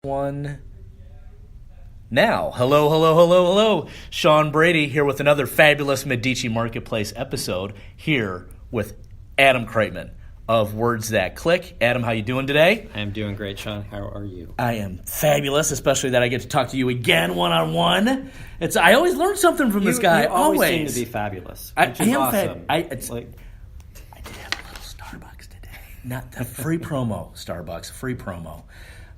One now. Hello. Sean Brady here with another fabulous Medici Marketplace episode here with Adam Kreitman of Words That Click. Adam, how you doing today? I am doing great, Sean. How are you? I am fabulous, especially that I get to talk to you again one-on-one. I always learn something from this guy. You always seem to be fabulous, which is awesome. I did have a little Starbucks today. Not the free promo, Starbucks, free promo.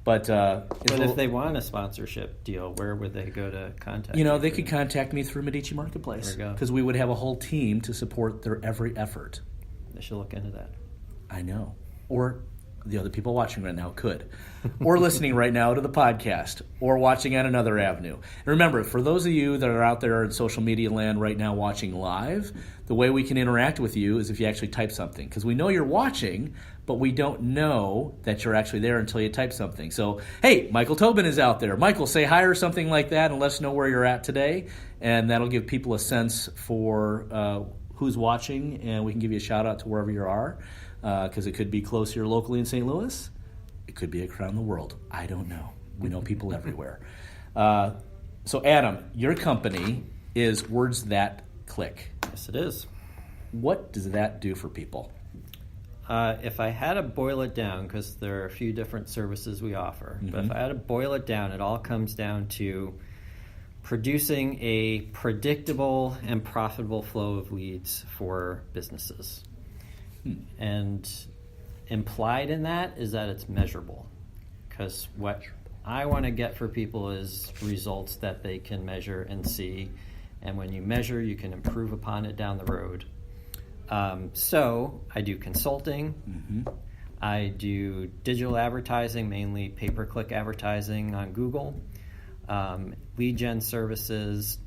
But if they want a sponsorship deal, where would they go to contact you? They could contact me through Medici Marketplace. There we go. Because we would have a whole team to support their every effort. They should look into that. I know. Or the other people watching right now could. Or listening right now to the podcast. Or watching at another avenue. And remember, for those of you that are out there in social media land right now watching live, the way we can interact with you is if you actually type something. Because we know you're watching, but we don't know that you're actually there until you type something. So, hey, Michael Tobin is out there. Michael, say hi or something like that and let us know where you're at today. And that'll give people a sense for who's watching, and we can give you a shout-out to wherever you are. Because it could be close here locally in St. Louis. It could be around the world. I don't know. We know people everywhere. So, Adam, your company is Words That Click. Yes, it is. What does that do for people? If I had to boil it down, because there are a few different services we offer, but if I had to boil it down, it all comes down to producing a predictable and profitable flow of leads for businesses. And implied in that is that it's measurable, because what I want to get for people is results that they can measure and see, and when you measure, you can improve upon it down the road. So I do consulting, I do digital advertising, mainly pay-per-click advertising on Google, lead gen services,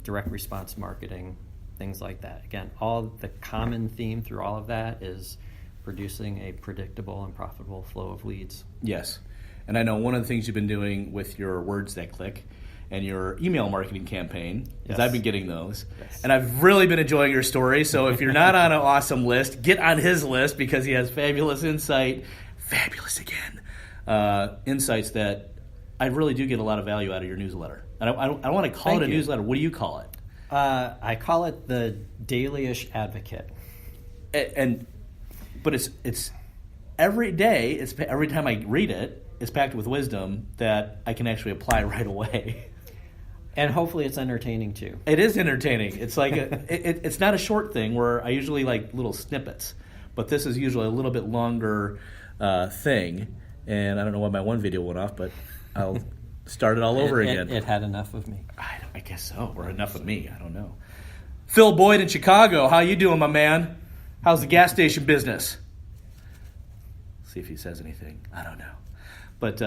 direct response marketing, things like that. Again, all the common theme through all of that is producing a predictable and profitable flow of leads. Yes. And I know one of the things you've been doing with your Words That Click and your email marketing campaign, because I've been getting those. Yes. And I've really been enjoying your story. So if you're not on an awesome list, get on his list, because he has fabulous insight. Fabulous again. Insights that I really do get a lot of value out of your newsletter. And I don't want to call it a newsletter. What do you call it? I call it the Daily-ish Advocate. But it's every day, every time I read it, it's packed with wisdom that I can actually apply right away. And hopefully it's entertaining too. It is entertaining. It's like it's not a short thing where I usually like little snippets, but this is usually a little bit longer thing. And I don't know why my one video went off, but I'll start it all over again. It had enough of me. I guess so. Or enough of me. I don't know. Phil Boyd in Chicago. How you doing, my man? How's the gas station business? See if he says anything. I don't know. But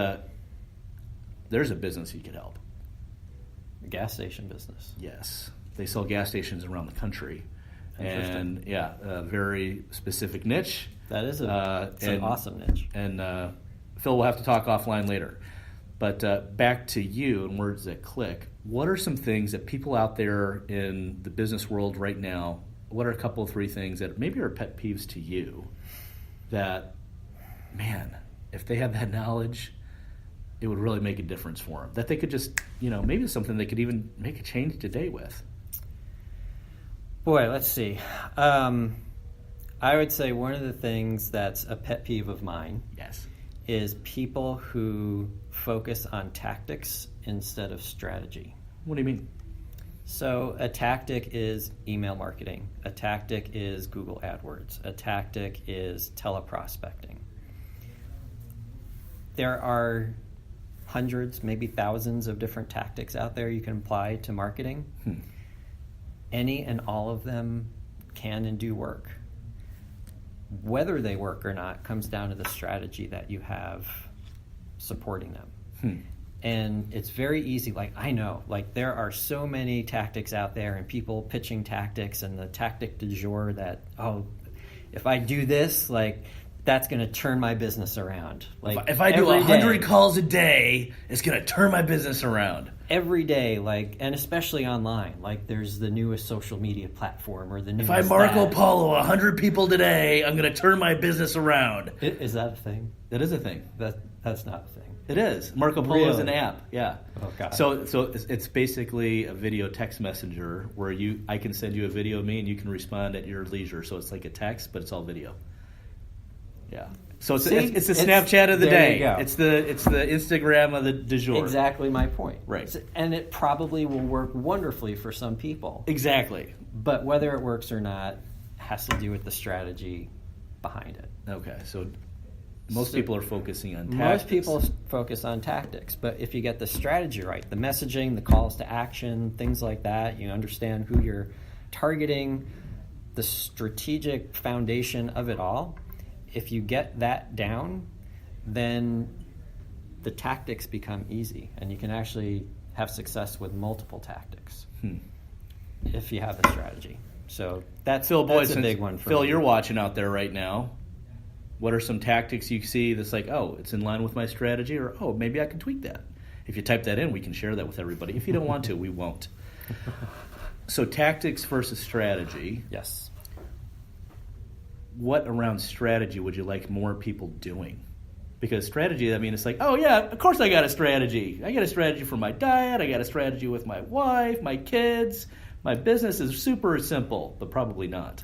there's a business you could help. The gas station business. Yes. They sell gas stations around the country. And yeah, a very specific niche. That is it's an awesome niche. And Phil, we'll have to talk offline later. But back to you and Words That Click. What are some things that people out there in the business world right now, what are a couple of three things that maybe are pet peeves to you that, man, if they have that knowledge, it would really make a difference for them? That they could just, maybe it's something they could even make a change today with. Boy, let's see. I would say one of the things that's a pet peeve of mine is people who focus on tactics instead of strategy. What do you mean? So a tactic is email marketing. A tactic is Google AdWords. A tactic is teleprospecting. There are hundreds, maybe thousands of different tactics out there you can apply to marketing. Any and all of them can and do work. Whether they work or not comes down to the strategy that you have supporting them. And it's very easy. I know, there are so many tactics out there and people pitching tactics, and the tactic du jour that, if I do this, that's going to turn my business around. If I do 100 calls a day, it's going to turn my business around. Every day, and especially online. There's the newest social media platform or the newest. If I Marco Polo 100 people today, I'm going to turn my business around. Is that a thing? That is a thing. That's not a thing. It is. Marco Polo is an Really? app. Yeah. Oh, God. So it's basically a video text messenger where I can send you a video of me and you can respond at your leisure. So it's like a text, but it's all video. Yeah. So it's the Snapchat of the there day. you go. It's the Instagram of the du jour. Exactly my point. Right. And it probably will work wonderfully for some people. Exactly. But whether it works or not has to do with the strategy behind it. Okay. So most people are focusing on tactics. Most people focus on tactics, but if you get the strategy right, the messaging, the calls to action, things like that, you understand who you're targeting, the strategic foundation of it all, if you get that down, then the tactics become easy, and you can actually have success with multiple tactics if you have the strategy. So that's a big one for me. Phil, you're watching out there right now. What are some tactics you see that's like, oh, it's in line with my strategy, or oh, maybe I can tweak that? If you type that in, we can share that with everybody. If you don't want to, we won't. So tactics versus strategy. Yes. What around strategy would you like more people doing? Because strategy, I mean, it's like, oh, yeah, of course I got a strategy. I got a strategy for my diet. I got a strategy with my wife, my kids. My business is super simple, but probably not.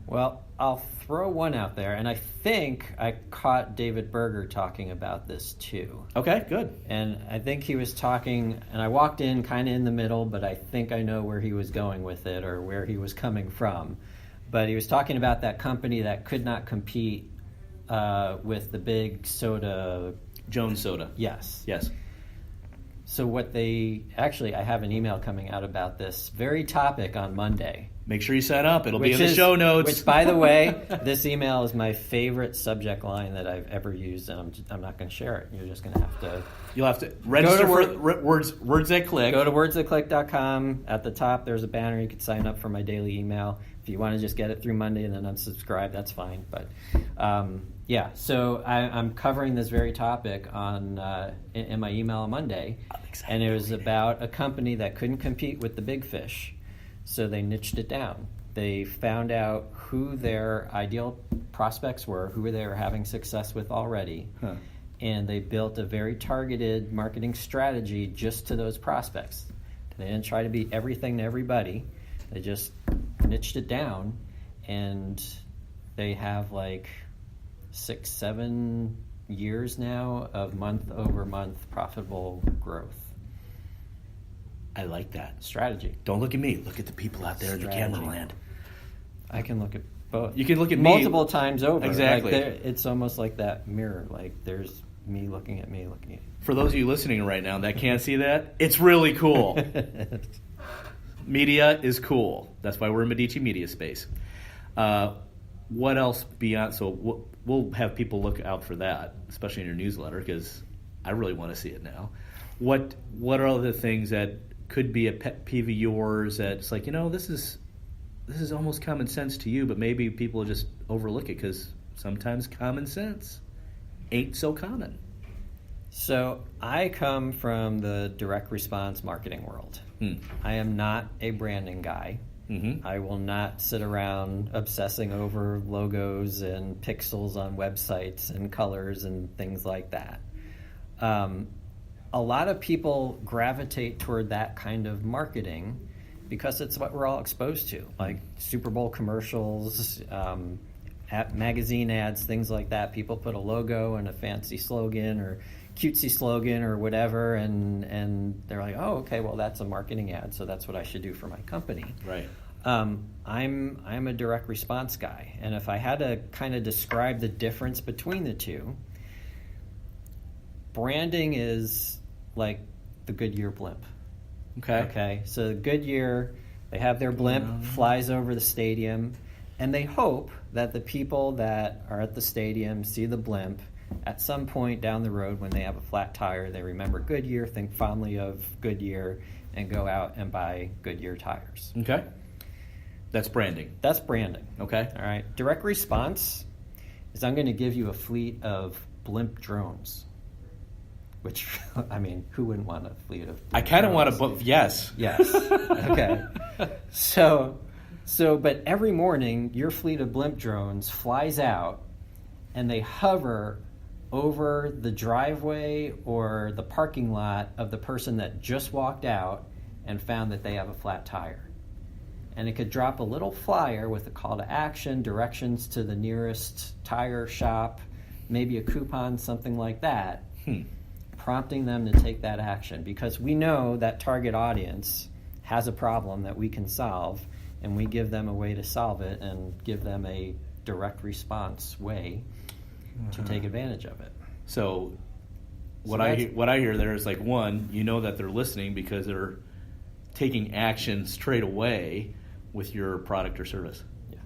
Well, I'll throw one out there, and I think I caught David Berger talking about this too. Okay, good. And I think he was talking, and I walked in kind of in the middle, but I think I know where he was going with it or where he was coming from. But he was talking about that company that could not compete with the big soda. Jones Soda. Yes. Yes. So I have an email coming out about this very topic on Monday. Make sure you sign up. It'll be in the show notes. Which, by the way, this email is my favorite subject line that I've ever used, and I'm not going to share it. You're just going to have to... You'll have to register for Words That Click. Go to wordsthatclick.com. At the top, there's a banner. You can sign up for my daily email. If you want to just get it through Monday and then unsubscribe, that's fine. But, so I'm covering this very topic in my email on Monday. And it was about a company that couldn't compete with the big fish. So they niched it down. They found out who their ideal prospects were, who they were having success with already, and they built a very targeted marketing strategy just to those prospects. They didn't try to be everything to everybody. They just niched it down, and they have like 6-7 years now of month-over-month profitable growth. I like that. Strategy. Don't look at me. Look at the people out there in the camera land. I can look at both. You can look at me. Multiple times over. Exactly. It's almost like that mirror. Like there's me looking at me looking at you. For those of you listening right now that can't see that, it's really cool. Media is cool. That's why we're in Medici Media Space. What else beyond? So we'll have people look out for that, especially in your newsletter, because I really want to see it now. What are other things that could be a pet peeve of yours that it's like, this is almost common sense to you, but maybe people just overlook it because sometimes common sense ain't so common. So I come from the direct response marketing world. I am not a branding guy. Mm-hmm. I will not sit around obsessing over logos and pixels on websites and colors and things like that. A lot of people gravitate toward that kind of marketing because it's what we're all exposed to, like Super Bowl commercials, magazine ads, things like that. People put a logo and a fancy slogan or cutesy slogan or whatever, and they're like, oh, okay, well, that's a marketing ad, so that's what I should do for my company. Right. I'm a direct response guy, and if I had to kind of describe the difference between the two, branding is like the Goodyear blimp. Okay. So Goodyear, they have their blimp, flies over the stadium, and they hope that the people that are at the stadium see the blimp. At some point down the road when they have a flat tire, they remember Goodyear, think fondly of Goodyear, and go out and buy Goodyear tires. Okay. That's branding. That's branding. Okay. All right. Direct response is I'm going to give you a fleet of blimp drones. Which, I mean, who wouldn't want a fleet of I kind of want to book, yes. Yes. Okay. So, but every morning, your fleet of blimp drones flies out, and they hover over the driveway or the parking lot of the person that just walked out and found that they have a flat tire. And it could drop a little flyer with a call to action, directions to the nearest tire shop, maybe a coupon, something like that, prompting them to take that action. Because we know that target audience has a problem that we can solve, and we give them a way to solve it and give them a direct response way to take advantage of it. So what I hear there is like, one, you know that they're listening because they're taking action straight away with your product or service. Yeah.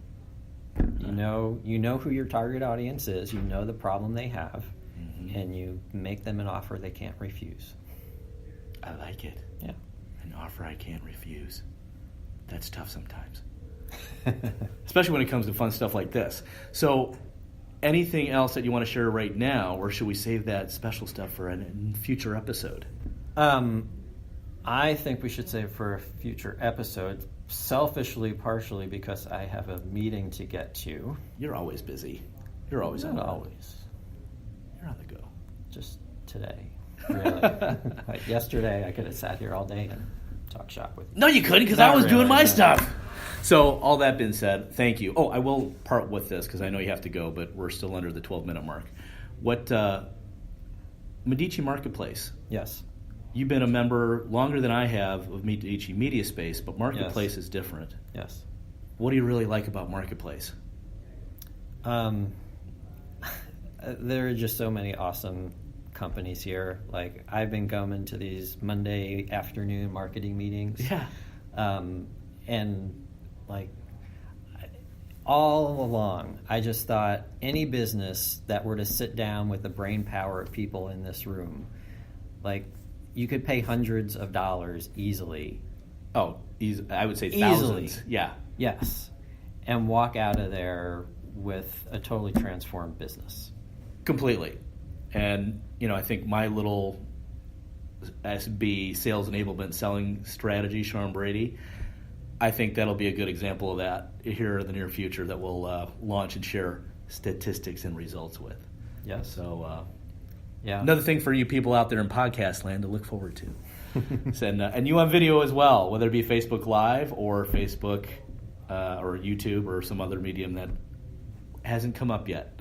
You know who your target audience is, you know the problem they have, and you make them an offer they can't refuse. I like it. Yeah. An offer I can't refuse. That's tough sometimes. Especially when it comes to fun stuff like this. So anything else that you want to share right now, or should we save that special stuff for a future episode? I think we should save for a future episode, selfishly, partially because I have a meeting to get to. You're always busy. You're always on the go. Always. You're on the go. Just today, really. Like yesterday, I could have sat here all day and talked shop with you. No, you couldn't, because I was doing my stuff. So all that being said, thank you. Oh, I will part with this because I know you have to go, but we're still under the 12-minute mark. What Medici Marketplace? Yes. You've been a member longer than I have of Medici Media Space, but Marketplace is different. Yes. What do you really like about Marketplace? There are just so many awesome companies here. Like, I've been going to these Monday afternoon marketing meetings. Yeah. And like all along, I just thought any business that were to sit down with the brain power of people in this room, like, you could pay hundreds of dollars easily. Oh, I would say thousands. Easily. Yeah. Yes. And walk out of there with a totally transformed business. Completely. And, I think my little SB, sales enablement selling strategy, Sean Brady, I think that'll be a good example of that here in the near future that we'll launch and share statistics and results with. Yes. So, yeah. Another thing for you people out there in podcast land to look forward to. And you on video as well, whether it be Facebook Live or Facebook or YouTube or some other medium that hasn't come up yet.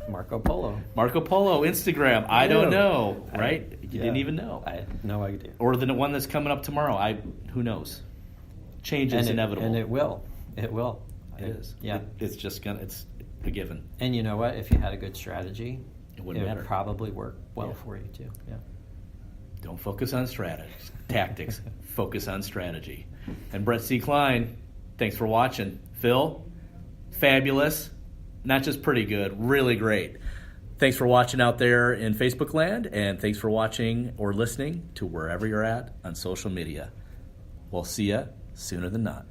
Marco Polo, Instagram. I don't know, right? You didn't even know. I had no idea. Or the one that's coming up tomorrow. Who knows? Change is inevitable. And it will. It will. It is. Yeah. It's a given. And you know what? If you had a good strategy, it wouldn't matter. Would probably work well for you too. Yeah. Don't focus on tactics. Focus on strategy. And Brett C. Klein, thanks for watching. Phil, fabulous. Not just pretty good, really great. Thanks for watching out there in Facebook land, and thanks for watching or listening to wherever you're at on social media. We'll see you sooner than not.